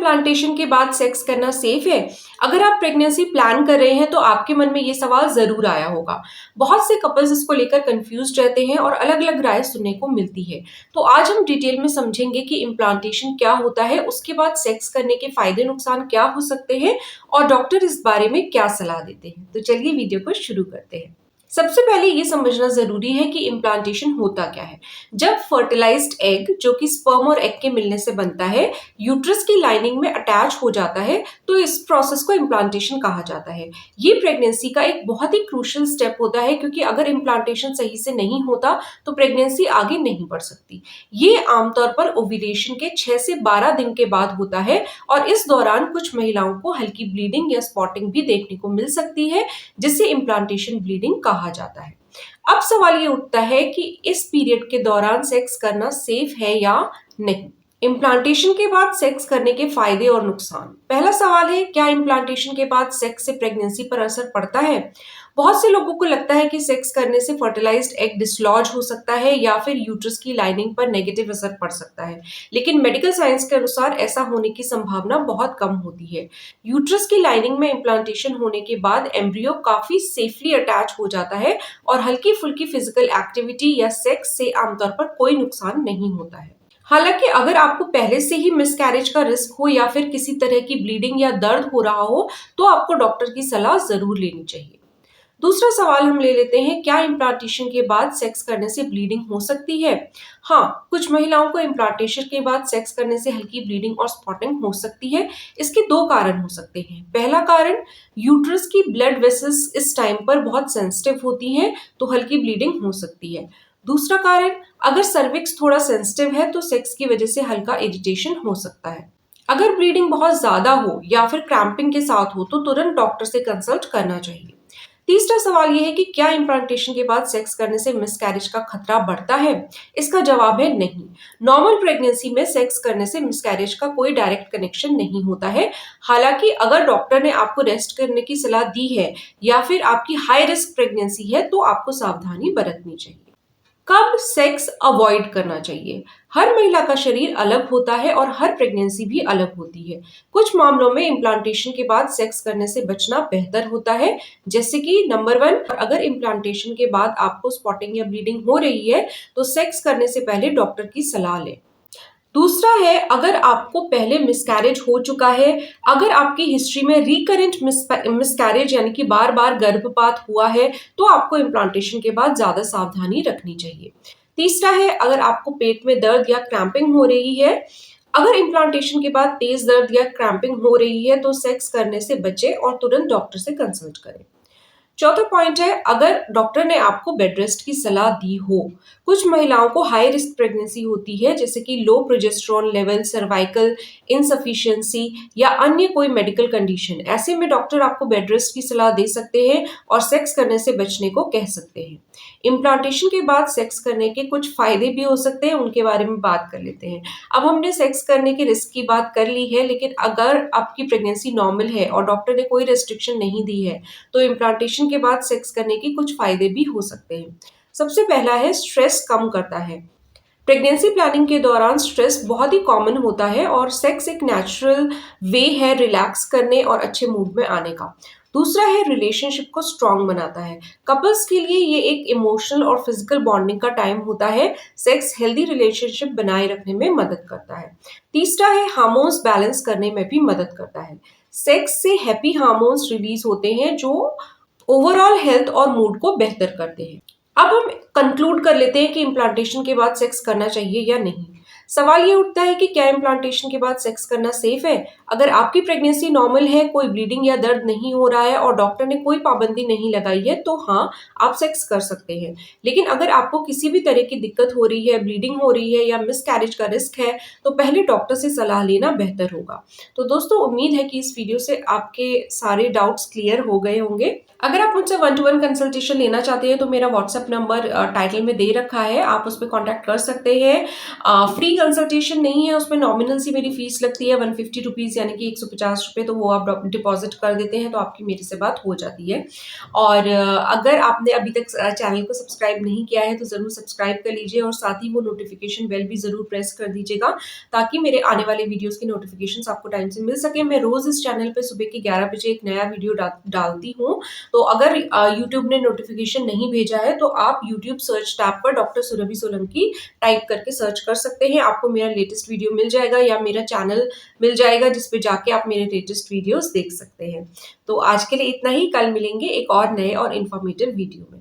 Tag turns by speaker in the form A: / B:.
A: Implantation के बाद sex करना सेफ है? अगर आप प्रेगनेंसी प्लान कर रहे हैं तो आपके मन में ये सवाल ज़रूर आया होगा। बहुत से कपल्स इसको लेकर कंफ्यूज्ड रहते हैं और अलग-अलग राय सुनने को मिलती है। तो आज हम डिटेल में समझेंगे कि इम्प्लांटेशन क्या होता है, उसके बाद सेक्स करने के फायदे नुकसान क्या हो सकते हैं और डॉक्टर इस बारे में क्या सलाह देते हैं। तो चलिए वीडियो को शुरू करते हैं। सबसे पहले ये समझना जरूरी है कि इम्प्लांटेशन होता क्या है। जब फर्टिलाइज्ड एग, जो कि स्पर्म और एग के मिलने से बनता है, यूट्रस की लाइनिंग में अटैच हो जाता है, तो इस प्रोसेस को इम्प्लांटेशन कहा जाता है। ये प्रेगनेंसी का एक बहुत ही क्रूशियल स्टेप होता है, क्योंकि अगर इम्प्लांटेशन सही से नहीं होता तो प्रेगनेंसी आगे नहीं बढ़ सकती। ये आमतौर पर ओव्यूलेशन के 6 से 12 दिन के बाद होता है और इस दौरान कुछ महिलाओं को हल्की ब्लीडिंग या स्पॉटिंग भी देखने को मिल सकती है, जिसे इम्प्लांटेशन ब्लीडिंग कहा जाता है। अब सवाल ये उठता है कि इस पीरियड के दौरान सेक्स करना सेफ है या नहीं। इम्प्लांटेशन के बाद सेक्स करने के फायदे और नुकसान। पहला सवाल है, क्या इम्प्लांटेशन के बाद सेक्स से प्रेगनेंसी पर असर पड़ता है? बहुत से लोगों को लगता है कि सेक्स करने से फर्टिलाइज्ड एग डिसलॉज हो सकता है या फिर यूट्रस की लाइनिंग पर नेगेटिव असर पड़ सकता है, लेकिन मेडिकल साइंस के अनुसार ऐसा होने की संभावना बहुत कम होती है। यूट्रस की लाइनिंग में इम्प्लांटेशन होने के बाद एम्ब्रियो काफी सेफली अटैच हो जाता है और हल्की फुल्की फिजिकल एक्टिविटी या सेक्स से आमतौर पर कोई नुकसान नहीं होता है। हालांकि अगर आपको पहले से ही मिसकैरेज का रिस्क हो या फिर किसी तरह की ब्लीडिंग या दर्द हो रहा हो, तो आपको डॉक्टर की सलाह जरूर लेनी चाहिए। दूसरा सवाल हम ले लेते हैं, क्या इम्प्लांटेशन के बाद सेक्स करने से ब्लीडिंग हो सकती है? हाँ, कुछ महिलाओं को इम्प्लांटेशन के बाद सेक्स करने से हल्की ब्लीडिंग और स्पॉटिंग हो सकती है। इसके दो कारण हो सकते हैं। पहला कारण, यूट्रस की ब्लड वेसल्स इस टाइम पर बहुत सेंसिटिव होती हैं, तो हल्की ब्लीडिंग हो सकती है। दूसरा कारण, अगर सर्विक्स थोड़ा सेंसिटिव है तो सेक्स की वजह से हल्का इरिटेशन हो सकता है। अगर ब्लीडिंग बहुत ज्यादा हो या फिर क्रैम्पिंग के साथ हो तो तुरंत डॉक्टर से कंसल्ट करना चाहिए। तीसरा सवाल यह है कि क्या इम्प्लांटेशन के बाद सेक्स करने से मिसकैरेज का खतरा बढ़ता है? इसका जवाब है नहीं। नॉर्मल प्रेगनेंसी में सेक्स करने से मिसकैरेज का कोई डायरेक्ट कनेक्शन नहीं होता है। हालांकि अगर डॉक्टर ने आपको रेस्ट करने की सलाह दी है या फिर आपकी हाई रिस्क प्रेगनेंसी है तो आपको सावधानी बरतनी चाहिए। कब सेक्स अवॉइड करना चाहिए? हर महिला का शरीर अलग होता है और हर प्रेगनेंसी भी अलग होती है। कुछ मामलों में इम्प्लांटेशन के बाद सेक्स करने से बचना बेहतर होता है, जैसे कि नंबर 1, अगर इम्प्लांटेशन के बाद आपको स्पॉटिंग या ब्लीडिंग हो रही है तो सेक्स करने से पहले डॉक्टर की सलाह लें। दूसरा है, अगर आपको पहले मिसकैरेज हो चुका है, अगर आपकी हिस्ट्री में रिकरेंट मिसकैरेज यानी कि बार बार गर्भपात हुआ है, तो आपको इम्प्लांटेशन के बाद ज्यादा सावधानी रखनी चाहिए। तीसरा है, अगर आपको पेट में दर्द या क्रैम्पिंग हो रही है, अगर इम्प्लांटेशन के बाद तेज दर्द या क्रैम्पिंग हो रही है तो सेक्स करने से बचें और तुरंत डॉक्टर से कंसल्ट करें। चौथा पॉइंट है, अगर डॉक्टर ने आपको बेड रेस्ट की सलाह दी हो। कुछ महिलाओं को हाई रिस्क प्रेगनेंसी होती है, जैसे कि लो प्रोजेस्टेरोन लेवल, सर्वाइकल इनसफिशिएंसी या अन्य कोई मेडिकल कंडीशन। ऐसे में डॉक्टर आपको बेड रेस्ट की सलाह दे सकते हैं और सेक्स करने से बचने को कह सकते हैं। इम्प्लांटेशन के बाद सेक्स करने के कुछ फायदे भी हो सकते हैं, उनके बारे में बात कर लेते हैं। अब हमने सेक्स करने के रिस्क की बात कर ली है, लेकिन अगर आपकी प्रेगनेंसी नॉर्मल है और डॉक्टर ने कोई रेस्ट्रिक्शन नहीं दी है तो इम्प्लांटेशन के बाद सेक्स करने के कुछ फायदे भी हो सकते हैं। सबसे पहला है, स्ट्रेस कम करता है। प्रेगनेंसी प्लानिंग के दौरान स्ट्रेस बहुत ही कॉमन होता है और सेक्स एक नेचुरल वे है रिलैक्स करने और अच्छे मूड में आने का। दूसरा है, रिलेशनशिप को स्ट्रांग बनाता है। कपल्स के लिए ये एक इमोशनल और फिजिकल बॉन्डिंग का टाइम होता है। सेक्स हेल्दी रिलेशनशिप बनाए रखने में मदद करता है। तीसरा है, हार्मोन्स बैलेंस करने में भी मदद करता है। सेक्स से हैप्पी हार्मोन्स रिलीज होते हैं जो ओवरऑल हेल्थ और मूड को बेहतर करते हैं। अब हम कंक्लूड कर लेते हैं कि इम्प्लांटेशन के बाद सेक्स करना चाहिए या नहीं। सवाल ये उठता है कि क्या इम्प्लांटेशन के बाद सेक्स करना सेफ है? अगर आपकी प्रेगनेंसी नॉर्मल है, कोई ब्लीडिंग या दर्द नहीं हो रहा है और डॉक्टर ने कोई पाबंदी नहीं लगाई है, तो हाँ, आप सेक्स कर सकते हैं। लेकिन अगर आपको किसी भी तरह की दिक्कत हो रही है, ब्लीडिंग हो रही है या मिसकैरेज का रिस्क है, तो पहले डॉक्टर से सलाह लेना बेहतर होगा। तो दोस्तों, उम्मीद है कि इस वीडियो से आपके सारे डाउट्स क्लियर हो गए होंगे। अगर आप मुझसे 1-to-1 कंसल्टेशन लेना चाहते हैं तो मेरा व्हाट्सएप नंबर टाइटल में दे रखा है, आप उस पर कॉन्टैक्ट कर सकते हैं। फ्री कंसल्टेशन नहीं है, उसमें नॉमिनल सी मेरी फीस लगती है 150 रुपीज़ यानी कि 150 रुपए, तो वो आप डिपॉज़िट कर देते हैं तो आपकी मेरे से बात हो जाती है। और अगर आपने अभी तक चैनल को सब्सक्राइब नहीं किया है तो ज़रूर सब्सक्राइब कर लीजिए और साथ ही वो नोटिफ़िकेशन बेल भी ज़रूर प्रेस कर दीजिएगा ताकि मेरे आने वाले वीडियोज़ की नोटिफ़िकेशंस आपको टाइम से मिल सके। मैं रोज़ इस चैनल पे सुबह के 11 बजे एक नया वीडियो डालती हूँ, तो अगर यूट्यूब ने नोटिफ़िकेशन नहीं भेजा है तो आप यूट्यूब सर्च टैब पर डॉक्टर सुरभि सोलंकी टाइप करके सर्च कर सकते हैं। आपको मेरा लेटेस्ट वीडियो मिल जाएगा या मेरा चैनल मिल जाएगा जिस पे जाके आप मेरे लेटेस्ट वीडियोज़ देख सकते हैं। तो आज के लिए इतना ही, कल मिलेंगे एक और नए और इन्फॉर्मेटिव वीडियो में।